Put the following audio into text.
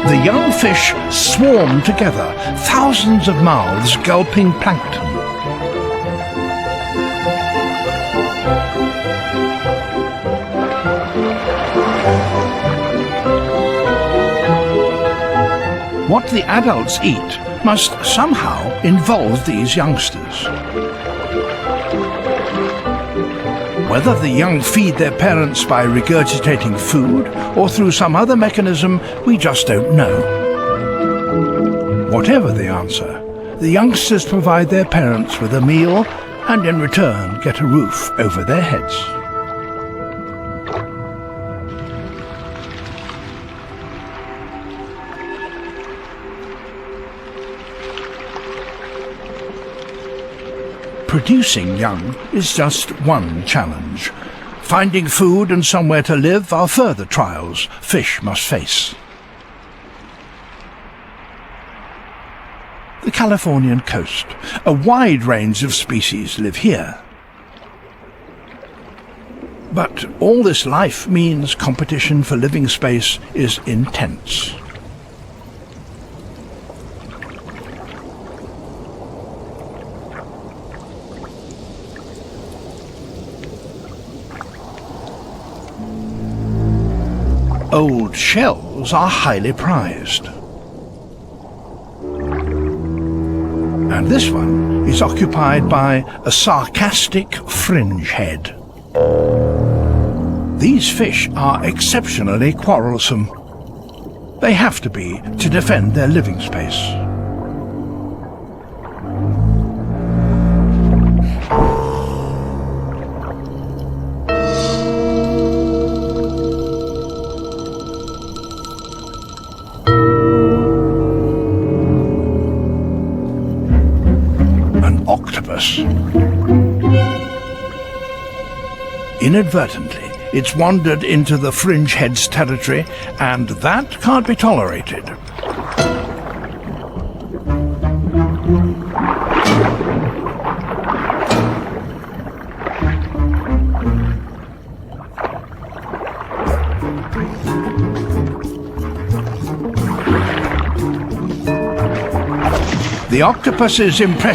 The young fish swarm together, thousands of mouths gulping plankton. What the adults eat must somehow involve these youngsters. Whether the young feed their parents by regurgitating food or through some other mechanism, we just don't know. Whatever the answer, the youngsters provide their parents with a meal and in return get a roof over their heads. Producing young is just one challenge. Finding food and somewhere to live are further trials fish must face. The Californian coast. A wide range of species live here. But all this life means competition for living space is intense. Old shells are highly prized. And this one is occupied by a sarcastic fringe head. These fish are exceptionally quarrelsome. They have to be to defend their living space. Octopus. Inadvertently, it's wandered into the fringe head's territory, and that can't be tolerated. The octopus is impressed